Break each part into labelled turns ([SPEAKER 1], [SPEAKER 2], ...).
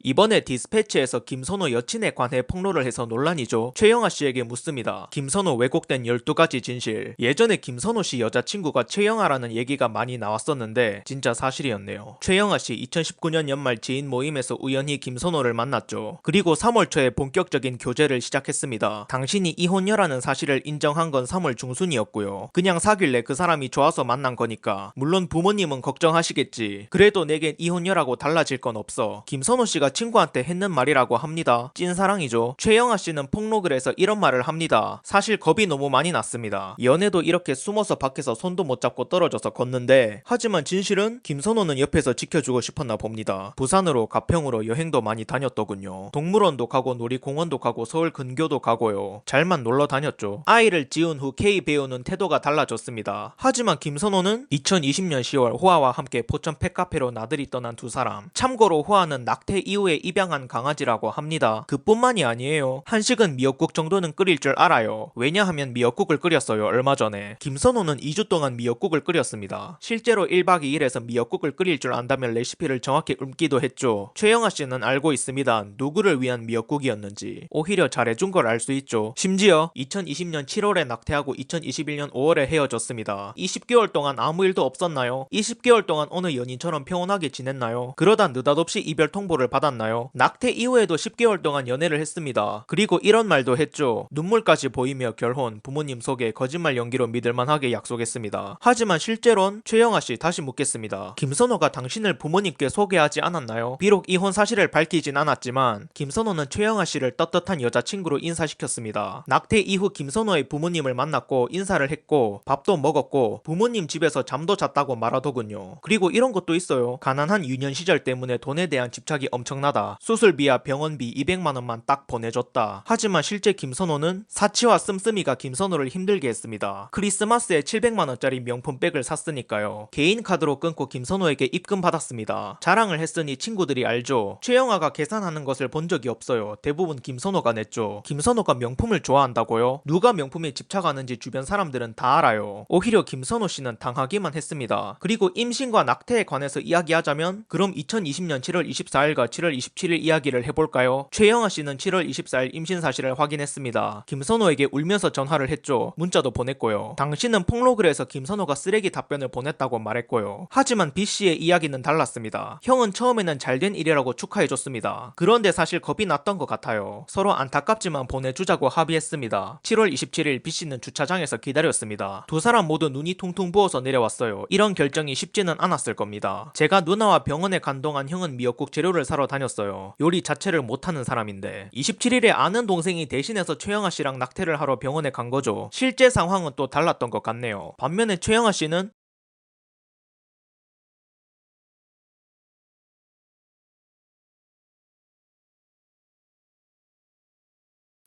[SPEAKER 1] 이번에 디스패치에서 김선호 여친에 관해 폭로를 해서 논란이죠. 최영아 씨에게 묻습니다. 김선호 왜곡된 12가지 진실. 예전에 김선호 씨 여자친구가 최영아라는 얘기가 많이 나왔었는데 진짜 사실이었네요. 최영아 씨 2019년 연말 지인 모임에서 우연히 김선호를 만났죠. 그리고 3월 초에 본격적인 교제를 시작했습니다. 당신이 이혼녀라는 사실을 인정한 건 3월 중순이었고요. 그냥 사귈래 그 사람이 좋아서 만난 거니까. 물론 부모님은 걱정하시겠지. 그래도 내겐 이혼녀라고 달라질 건 없어. 김선호 씨가 친구한테 했는 말이라고 합니다. 찐사랑이죠. 최영아 씨는 폭로글에서 이런 말을 합니다. 사실 겁이 너무 많이 났습니다. 연애도 이렇게 숨어서 밖에서 손도 못 잡고 떨어져서 걷는데 하지만 진실은 김선호는 옆에서 지켜주고 싶었나 봅니다. 부산으로 가평으로 여행도 많이 다녔더군요. 동물원도 가고 놀이공원도 가고 서울 근교도 가고요. 잘만 놀러 다녔죠. 아이를 지은 후 K 배우는 태도가 달라졌습니다. 하지만 김선호는 2020년 10월 호아와 함께 포천 펫카페로 나들이 떠난 두 사람. 참고로 호아는 낙태 이후에 입양한 강아지라고 합니다. 그뿐만이 아니에요. 한식은 미역국 정도는 끓일 줄 알아요. 왜냐하면 미역국을 끓였어요. 얼마 전에. 김선호는 2주 동안 미역국을 끓였습니다. 실제로 1박 2일에서 미역국을 끓일 줄 안다면 레시피를 정확히 읊기도 했죠. 최영아 씨는 알고 있습니다. 누구를 위한 미역국이었는지. 오히려 잘해준 걸 알 수 있죠. 심지어 2020년 7월에 낙태하고 2021년 5월에 헤어졌습니다. 20개월 동안 아무 일도 없었나요? 20개월 동안 어느 연인처럼 평온하게 지냈나요? 그러다 느닷없이 이별 통보를 받았나요? 낙태 이후에도 10개월 동안 연애를 했습니다. 그리고 이런 말도 했죠. 눈물까지 보이며 결혼, 부모님 소개, 거짓말 연기로 믿을만하게 약속했습니다. 하지만 실제론 최영아 씨 다시 묻겠습니다. 김선호가 당신을 부모님께 소개하지 않았나요? 비록 이혼 사실을 밝히진 않았지만 김선호는 최영아 씨를 떳떳한 여자친구로 인사시켰습니다. 낙태 이후 김선호의 부모님을 만났고 인사를 했고 밥도 먹었고 부모님 집에서 잠도 잤다고 말하더군요. 그리고 이런 것도 있어요. 가난한 유년 시절 때문에 돈에 대한 집착이 엄청나다. 수술비와 병원비 200만원만 딱 보내줬다. 하지만 실제 김선호는 사치와 씀씀이가 김선호를 힘들게 했습니다. 크리스마스에 700만원짜리 명품백을 샀으니까요. 개인 카드로 끊고 김선호에게 입금 받았습니다. 자랑을 했으니 친구들이 알죠. 최영아가 계산하는 것을 본 적이 없어요. 대부분 김선호가 냈죠. 김선호가 명품을 좋아한다고요? 누가 명품에 집착하는지 주변 사람들은 다 알아요. 오히려 김선호 씨는 당하기만 했습니다. 그리고 임신과 낙태에 관해서 이야기하자면 그럼 2020년 7월 24일과 7월 27일 이야기를 해볼까요? 최영아 씨는 7월 24일 임신 사실을 확인했습니다. 김선호에게 울면서 전화를 했죠. 문자도 보냈고요. 당신은 폭로글에서 김선호가 쓰레기 답변을 보냈다고 말했고요. 하지만 B씨의 이야기는 달랐습니다. 형은 처음에는 잘된 일이라고 축하해줬습니다. 그런데 사실 겁이 났던 것 같아요. 서로 안타깝지만 보내주자고 합의했습니다. 7월 27일 B씨는 주차장에서 기다렸습니다. 두 사람 모두 눈이 퉁퉁 부어서 내려왔어요. 이런 결정이 쉽지는 않았을 겁니다. 제가 누나와 병원에 간 동안 형은 미역국 재료를 사러 다녔어요. 요리 자체를 못하는 사람인데 27일에 아는 동생이 대신해서 최영아 씨랑 낙태를 하러 병원에 간 거죠. 실제 상황은 또 달랐던 것 같네요. 반면에 최영아 씨는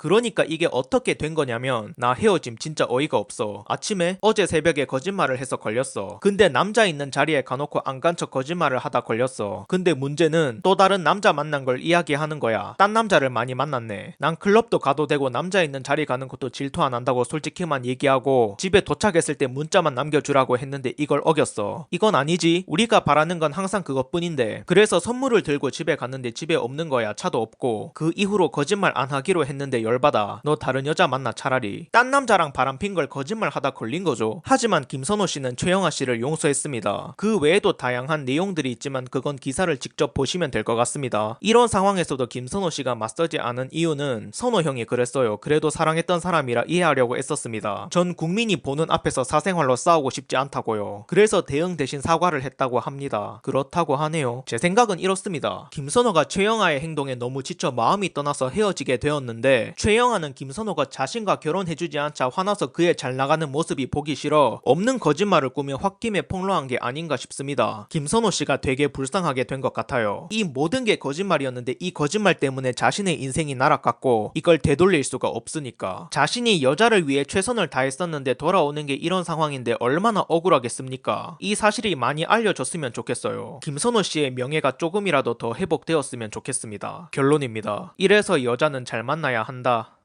[SPEAKER 1] 그러니까 이게 어떻게 된 거냐면 나 헤어짐 진짜 어이가 없어. 아침에 어제 새벽에 거짓말을 해서 걸렸어. 근데 남자 있는 자리에 가놓고 안 간 척 거짓말을 하다 걸렸어. 근데 문제는 또 다른 남자 만난 걸 이야기하는 거야. 딴 남자를 많이 만났네. 난 클럽도 가도 되고 남자 있는 자리 가는 것도 질투 안 한다고 솔직히만 얘기하고 집에 도착했을 때 문자만 남겨주라고 했는데 이걸 어겼어. 이건 아니지. 우리가 바라는 건 항상 그것뿐인데. 그래서 선물을 들고 집에 갔는데 집에 없는 거야. 차도 없고. 그 이후로 거짓말 안 하기로 했는데 열받아. 너 다른 여자 만나 차라리. 딴 남자랑 바람핀 걸 거짓말 하다 걸린 거죠. 하지만 김선호 씨는 최영아 씨를 용서했습니다. 그 외에도 다양한 내용들이 있지만 그건 기사를 직접 보시면 될 것 같습니다. 이런 상황에서도 김선호 씨가 맞서지 않은 이유는 선호 형이 그랬어요. 그래도 사랑했던 사람이라 이해하려고 애썼습니다. 전 국민이 보는 앞에서 사생활로 싸우고 싶지 않다고요. 그래서 대응 대신 사과를 했다고 합니다. 그렇다고 하네요. 제 생각은 이렇습니다. 김선호가 최영아의 행동에 너무 지쳐 마음이 떠나서 헤어지게 되었는데 최영아는 김선호가 자신과 결혼해주지 않자 화나서 그의 잘 나가는 모습이 보기 싫어 없는 거짓말을 꾸며 홧김에 폭로한 게 아닌가 싶습니다. 김선호 씨가 되게 불쌍하게 된 것 같아요. 이 모든 게 거짓말이었는데 이 거짓말 때문에 자신의 인생이 날아갔고 이걸 되돌릴 수가 없으니까. 자신이 여자를 위해 최선을 다했었는데 돌아오는 게 이런 상황인데 얼마나 억울하겠습니까? 이 사실이 많이 알려졌으면 좋겠어요. 김선호 씨의 명예가 조금이라도 더 회복되었으면 좋겠습니다. 결론입니다. 이래서 여자는 잘 만나야 한다.